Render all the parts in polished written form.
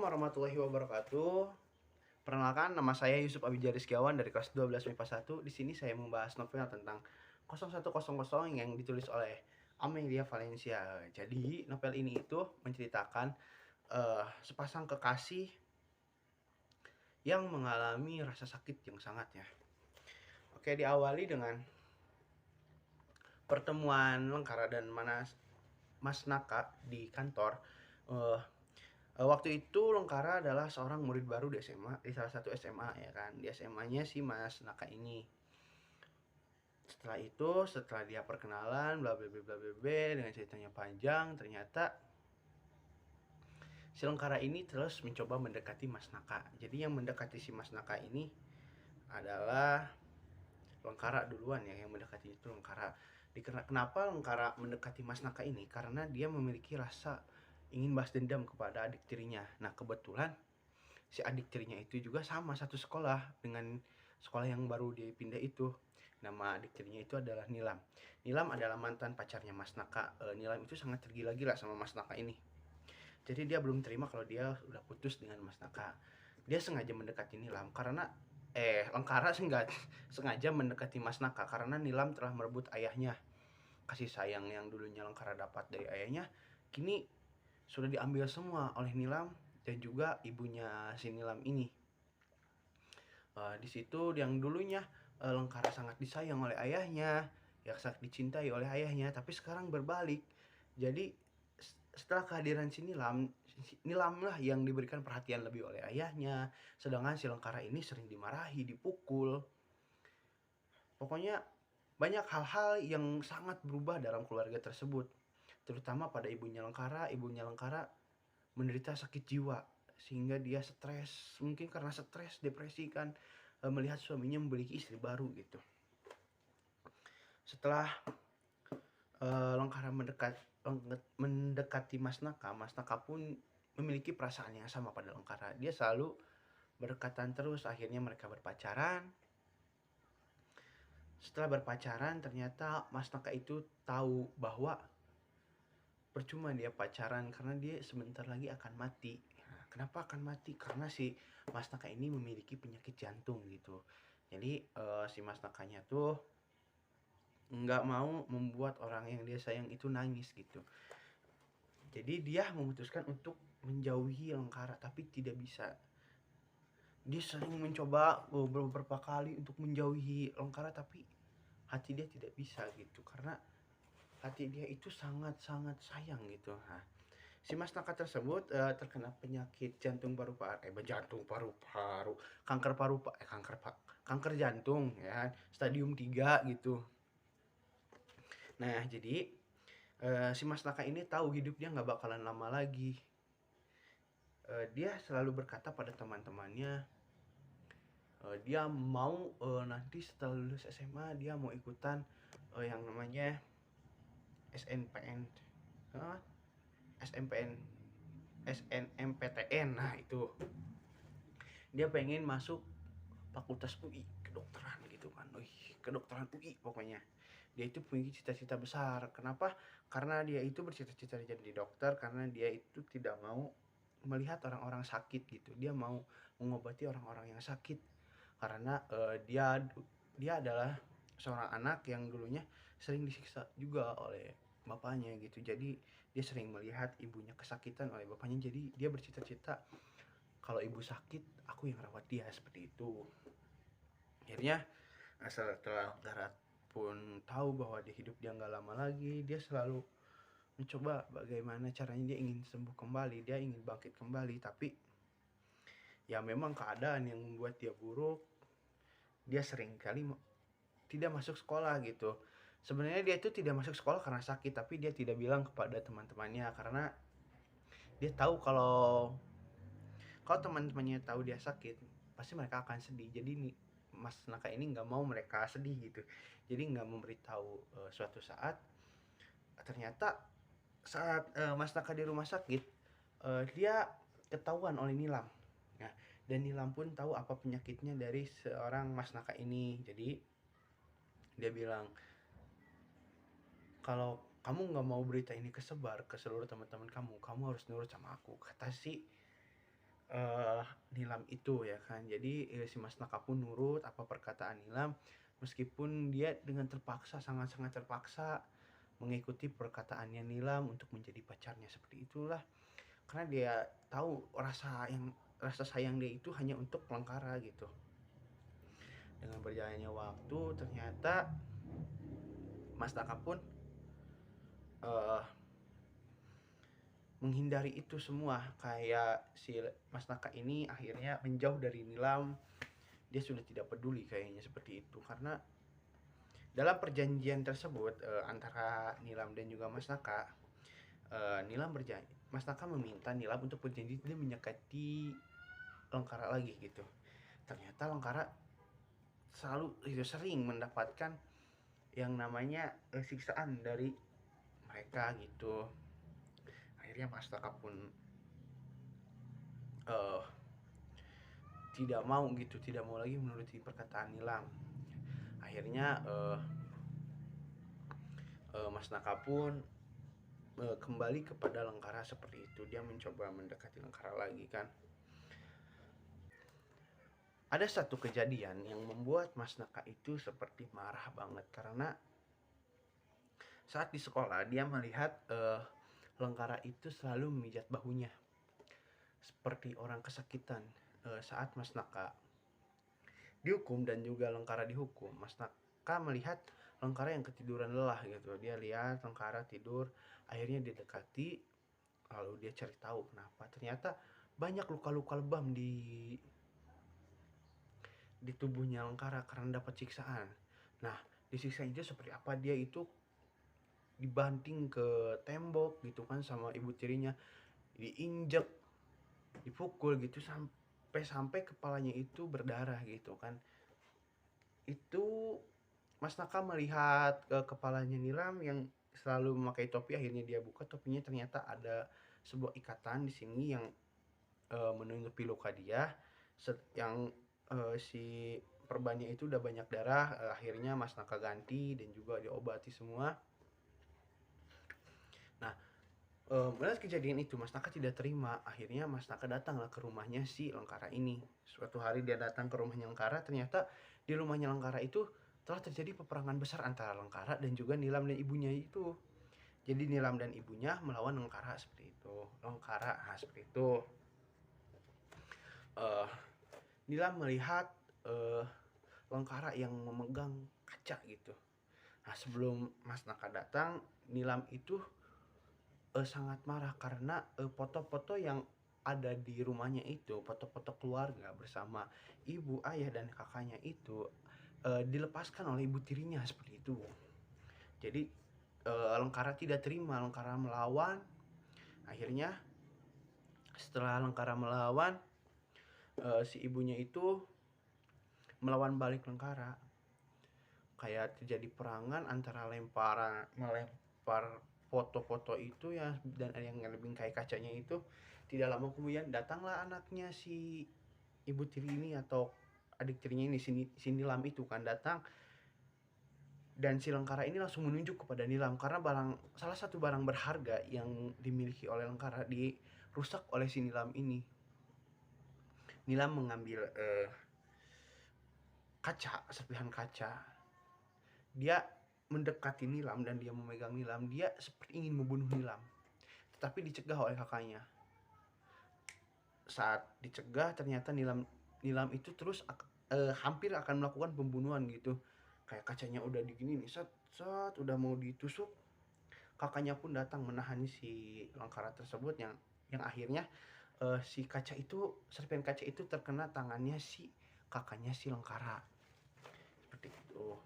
warahmatullahi wabarakatuh. Perkenalkan, nama saya Yusuf Abidja Rizkiawan dari kelas 12 MIPA 1. Di sini saya membahas novel tentang 0100 yang ditulis oleh Amelia Valencia. Jadi, novel ini itu menceritakan sepasang kekasih yang mengalami rasa sakit yang sangat ya. Oke, diawali dengan pertemuan Lengkara dan Mas Naka di kantor. Waktu itu Lengkara adalah seorang murid baru di SMA, di salah satu SMA ya kan. Di SMA-nya si Mas Naka ini. Setelah dia perkenalan, bla bla bla bla bla dengan ceritanya panjang, ternyata si Lengkara ini terus mencoba mendekati Mas Naka. Jadi yang mendekati si Mas Naka ini adalah Lengkara duluan ya, yang mendekati itu Lengkara. Kenapa Lengkara mendekati Mas Naka ini? Karena dia memiliki rasa ingin balas dendam kepada adik tirinya. Nah, kebetulan si adik tirinya itu juga sama satu sekolah dengan sekolah yang baru dia pindah itu. Nama adik tirinya itu adalah Nilam. Nilam adalah mantan pacarnya Mas Naka. Nilam itu sangat tergila-gila sama Mas Naka ini. Jadi dia belum terima kalau dia udah putus dengan Mas Naka. Dia sengaja mendekati Nilam karena Lengkara sengaja mendekati Mas Naka karena Nilam telah merebut ayahnya. Kasih sayang yang dulunya Lengkara dapat dari ayahnya kini sudah diambil semua oleh Nilam dan juga ibunya si Nilam ini. Di situ yang dulunya Lengkara sangat disayang oleh ayahnya, ya sangat dicintai oleh ayahnya, tapi sekarang berbalik. Jadi setelah kehadiran si Nilam, Nilam lah yang diberikan perhatian lebih oleh ayahnya, sedangkan si Lengkara ini sering dimarahi, dipukul. Pokoknya banyak hal-hal yang sangat berubah dalam keluarga tersebut, terutama pada ibunya Lengkara. Ibunya Lengkara menderita sakit jiwa sehingga dia stres, mungkin karena stres, depresi kan, melihat suaminya memiliki istri baru gitu. Setelah Lengkara mendekati Mas Naka pun memiliki perasaan yang sama pada Lengkara. Dia selalu berdekatan terus, akhirnya mereka berpacaran. Setelah berpacaran ternyata Mas Naka itu tahu bahwa percuma dia pacaran karena dia sebentar lagi akan mati. Nah, kenapa akan mati? Karena si Mas Naka ini memiliki penyakit jantung gitu. Jadi si Mas Nakanya tuh nggak mau membuat orang yang dia sayang itu nangis gitu. Jadi dia memutuskan untuk menjauhi Lengkara tapi tidak bisa. Dia sering mencoba beberapa kali untuk menjauhi Lengkara tapi hati dia tidak bisa gitu karena hati dia itu sangat-sangat sayang gitu. Nah, si Mas Naka tersebut terkena penyakit jantung paru-paru, kanker paru-paru, kanker jantung ya, stadium 3 gitu. Nah, jadi si Mas Naka ini tahu hidupnya nggak bakalan lama lagi. Dia selalu berkata pada teman-temannya, dia mau nanti setelah lulus SMA dia mau ikutan yang namanya SNPN, SMPN, SNMPTN. Nah itu dia pengen masuk fakultas UI kedokteran gitu kan. Kedokteran UI pokoknya. Dia itu punya cita-cita besar. Kenapa? Karena dia itu bercita-cita jadi dokter karena dia itu tidak mau melihat orang-orang sakit gitu. Dia mau mengobati orang-orang yang sakit karena dia adalah seorang anak yang dulunya sering disiksa juga oleh bapaknya gitu. Jadi dia sering melihat ibunya kesakitan oleh bapaknya, jadi dia bercita-cita kalau ibu sakit aku yang rawat dia, seperti itu. Akhirnya setelah Garat pun tahu bahwa di hidup dia nggak lama lagi, dia selalu mencoba bagaimana caranya dia ingin sembuh kembali, dia ingin bangkit kembali, tapi ya memang keadaan yang membuat dia buruk. Dia sering kali tidak masuk sekolah gitu. Sebenarnya dia itu tidak masuk sekolah karena sakit, tapi dia tidak bilang kepada teman-temannya karena dia tahu kalau teman-temannya tahu dia sakit, pasti mereka akan sedih. Jadi nih Mas Naka ini nggak mau mereka sedih gitu. Jadi nggak memberitahu. Suatu saat ternyata saat Mas Naka di rumah sakit, dia ketahuan oleh Nilam. Nah, dan Nilam pun tahu apa penyakitnya dari seorang Mas Naka ini. Jadi dia bilang, kalau kamu nggak mau berita ini kesebar ke seluruh teman-teman kamu harus nurut sama aku, kata si eh, Nilam itu ya kan. Jadi si Mas Naka pun nurut apa perkataan Nilam, meskipun dia dengan terpaksa, sangat-sangat terpaksa mengikuti perkataannya Nilam untuk menjadi pacarnya, seperti itulah. Karena dia tahu rasa sayang dia itu hanya untuk Langkara gitu. Dengan berjalannya waktu, ternyata Mas Naka pun eh, menghindari itu semua. Kayak si Mas Naka ini akhirnya menjauh dari Nilam. Dia sudah tidak peduli kayaknya, seperti itu. Karena dalam perjanjian tersebut antara Nilam dan juga Mas Naka, Nilam berjanji, Mas Naka meminta Nilam untuk berjanji tidak menyakiti Langkara lagi gitu. Ternyata Langkara selalu sering mendapatkan yang namanya siksaan dari mereka gitu. Akhirnya Mas Naka pun uh, tidak mau gitu, tidak mau lagi menuruti perkataan Nilam. Akhirnya Mas Naka pun kembali kepada Langkara seperti itu. Dia mencoba mendekati Langkara lagi kan. Ada satu kejadian yang membuat Mas Naka itu seperti marah banget, karena saat di sekolah dia melihat Langkara itu selalu memijat bahunya seperti orang kesakitan. Saat Mas Naka dihukum dan juga Langkara dihukum, Mas Naka melihat Langkara yang ketiduran lelah gitu. Dia lihat Langkara tidur, akhirnya dia dekati, lalu dia cari tahu kenapa. Ternyata banyak luka-luka lebam di tubuhnya Langkara karena dapat siksaan. Nah, disiksa itu seperti apa? Dia itu dibanting ke tembok gitu kan sama ibu tirinya, diinjek, dipukul gitu sampai kepalanya itu berdarah gitu kan. Itu Mas Naka melihat kepalanya Nilam yang selalu memakai topi. Akhirnya dia buka topinya, ternyata ada sebuah ikatan di sini yang menutupi luka dia. Yang si perbannya itu udah banyak darah. Akhirnya Mas Naka ganti dan juga diobati semua. Nah, melihat kejadian itu Mas Naka tidak terima. Akhirnya Mas Naka datanglah ke rumahnya si Langkara ini. Suatu hari dia datang ke rumahnya Langkara, ternyata di rumahnya Langkara itu telah terjadi peperangan besar antara Langkara dan juga Nilam dan ibunya itu. Jadi Nilam dan ibunya melawan Langkara seperti itu. Seperti itu. Uh, Nilam melihat uh, Langkara yang memegang kaca gitu. Nah, sebelum Mas Naka datang, Nilam itu sangat marah karena foto-foto yang ada di rumahnya itu, foto-foto keluarga bersama ibu, ayah, dan kakaknya itu dilepaskan oleh ibu tirinya seperti itu. Jadi Langkara tidak terima, Langkara melawan. Akhirnya setelah Langkara melawan, si ibunya itu melawan balik Langkara. Kayak terjadi perangan antara melempar foto-foto itu ya, dan yang lebih kayak kacanya itu. Tidak lama kemudian datanglah anaknya si ibu tiri ini atau adik tirinya ini, si Nilam itu kan datang, dan si Langkara ini langsung menunjuk kepada Nilam karena salah satu barang berharga yang dimiliki oleh Langkara dirusak oleh si Nilam ini. Nilam mengambil serpihan kaca. Dia mendekati Nilam dan dia memegang Nilam. Dia seperti ingin membunuh Nilam, tetapi dicegah oleh kakaknya. Saat dicegah, ternyata Nilam itu terus hampir akan melakukan pembunuhan gitu. Kayak kacanya udah digini nih, udah mau ditusuk, kakaknya pun datang menahan si Langkara tersebut, yang akhirnya si serpihan kaca itu terkena tangannya si kakaknya si Langkara. Seperti itu.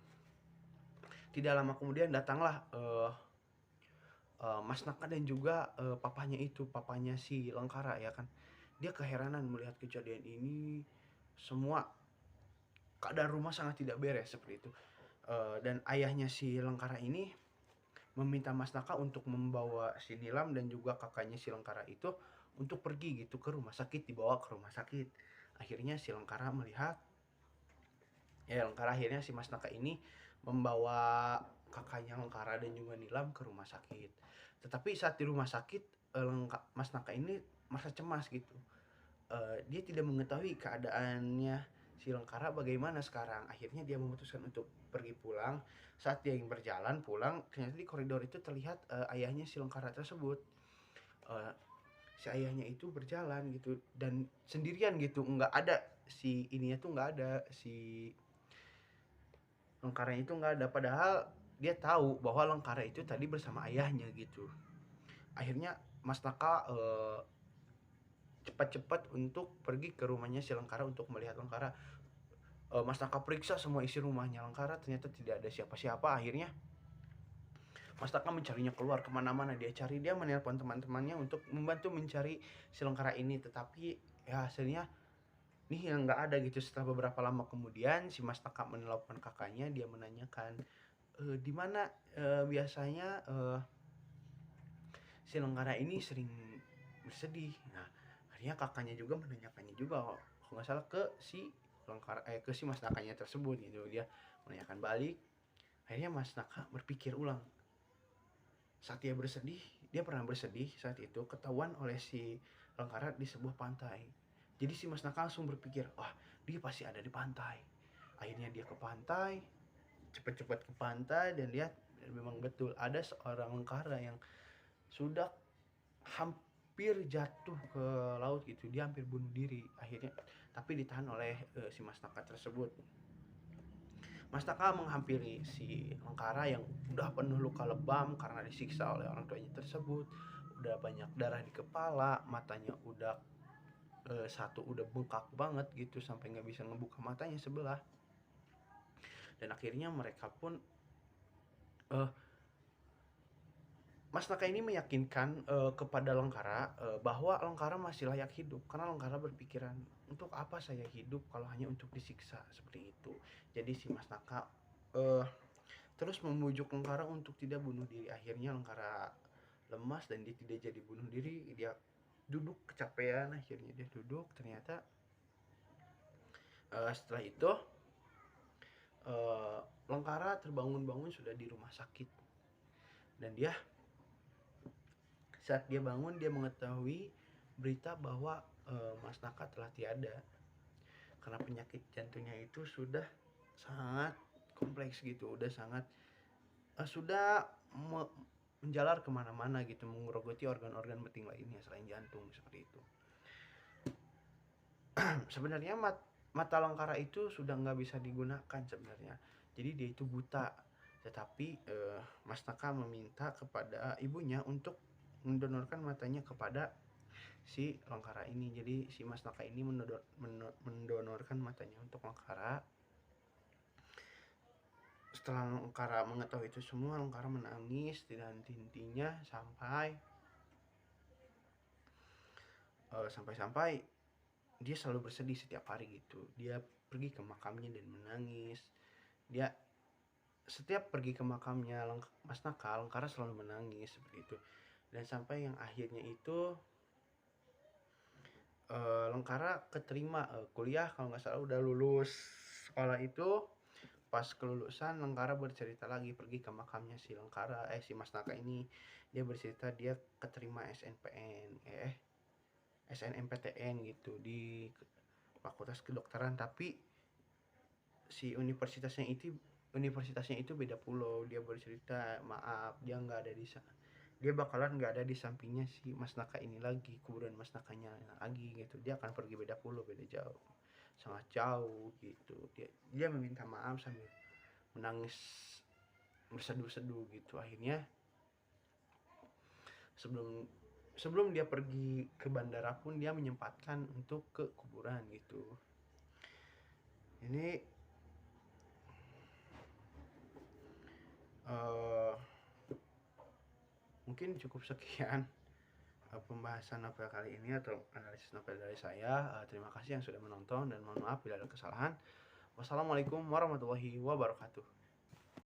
Tidak lama kemudian datanglah Mas Naka dan juga papanya si Langkara ya kan. Dia keheranan melihat kejadian ini. Semua keadaan rumah sangat tidak beres seperti itu. Dan ayahnya si Langkara ini meminta Mas Naka untuk membawa si Nilam dan juga kakaknya si Langkara itu untuk pergi gitu ke rumah sakit, dibawa ke rumah sakit. Akhirnya si Langkara melihat, akhirnya si Mas Naka ini membawa kakaknya Langkara dan juga Nilam ke rumah sakit. Tetapi saat di rumah sakit, Mas Naka ini merasa cemas gitu. dia tidak mengetahui keadaannya si Lengkara bagaimana sekarang. Akhirnya dia memutuskan untuk pergi pulang. Saat dia yang berjalan pulang, ternyata di koridor itu terlihat ayahnya si Lengkara tersebut. Eh, si ayahnya itu berjalan gitu dan sendirian gitu, nggak ada si ininya tuh, nggak ada si Lengkara itu, nggak ada, padahal dia tahu bahwa Lengkara itu tadi bersama ayahnya gitu. Akhirnya Mas Naka cepat-cepat untuk pergi ke rumahnya si Lengkara untuk melihat Lengkara. Mas Naka periksa semua isi rumahnya Lengkara, ternyata tidak ada siapa-siapa. Akhirnya Mas Naka mencarinya keluar kemana-mana, dia cari, dia menelpon teman-temannya untuk membantu mencari si Lengkara ini, tetapi ya hasilnya nih yang nggak ada gitu. Setelah beberapa lama kemudian si Mas Naka menelpon kakaknya, dia menanyakan di mana biasanya si Lengkara ini sering bersedih. Nah, akhirnya kakaknya juga menanyakannya juga, kalau nggak salah, ke si Lengkara, ke si Mas Nakanya tersebut gitu. Dia menanyakan balik. Akhirnya Mas Naka berpikir ulang. Saat dia bersedih, dia pernah bersedih saat itu ketahuan oleh si Lengkara di sebuah pantai. Jadi si Mas Naka langsung berpikir, wah dia pasti ada di pantai. Akhirnya dia ke pantai, cepat-cepat ke pantai, dan lihat memang betul ada seorang Lengkara yang sudah hampir jatuh ke laut gitu. Dia hampir bunuh diri akhirnya, tapi ditahan oleh si Mas Naka tersebut. Mas Naka menghampiri si Lengkara yang udah penuh luka lebam karena disiksa oleh orang tuanya tersebut. Udah banyak darah di kepala, matanya udah satu udah bengkak banget gitu sampai nggak bisa ngebuka matanya sebelah. Dan akhirnya mereka pun Mas Naka ini meyakinkan kepada Lengkara bahwa Lengkara masih layak hidup, karena Lengkara berpikiran, untuk apa saya hidup kalau hanya untuk disiksa seperti itu. Jadi si Mas Naka terus membujuk Lengkara untuk tidak bunuh diri. Akhirnya Lengkara lemas dan dia tidak jadi bunuh diri. Dia duduk kecapean, akhirnya dia duduk. Ternyata setelah itu Lengkara terbangun-bangun sudah di rumah sakit, dan dia saat dia bangun dia mengetahui berita bahwa Mas Naka telah tiada karena penyakit jantungnya itu sudah sangat kompleks gitu, udah sangat sudah menjalar kemana-mana gitu, menggerogoti organ-organ penting lainnya selain jantung seperti itu. Sebenarnya mata Lengkara itu sudah nggak bisa digunakan sebenarnya, jadi dia itu buta. Tetapi Mas Naka meminta kepada ibunya untuk mendonorkan matanya kepada si Lengkara ini. Jadi si Mas Naka ini mendonorkan matanya untuk Lengkara. Setelah Lengkara mengetahui itu semua, Lengkara menangis tidak henti-hentinya sampai dia selalu bersedih setiap hari gitu. Dia pergi ke makamnya dan menangis. Dia setiap pergi ke makamnya Mas Naka, Lengkara selalu menangis seperti itu. Dan sampai yang akhirnya itu Lengkara keterima kuliah, kalau nggak salah udah lulus sekolah itu. Pas kelulusan, Lengkara bercerita lagi pergi ke makamnya si Lengkara, si Mas Naka ini. Dia bercerita dia keterima SNMPTN gitu di Fakultas Kedokteran, tapi si universitasnya itu beda pulau. Dia bercerita, maaf dia nggak ada di sana, dia bakalan nggak ada di sampingnya si Mas Naka ini lagi, kuburan Mas Nakanya lagi gitu. Dia akan pergi beda pulau, beda jauh, sangat jauh gitu. Dia meminta maaf sambil menangis berseduh-seduh gitu. Akhirnya sebelum dia pergi ke bandara pun dia menyempatkan untuk ke kuburan gitu. Ini mungkin cukup sekian pembahasan novel kali ini atau analisis novel dari saya. Terima kasih yang sudah menonton dan mohon maaf bila ada kesalahan. Wassalamualaikum warahmatullahi wabarakatuh.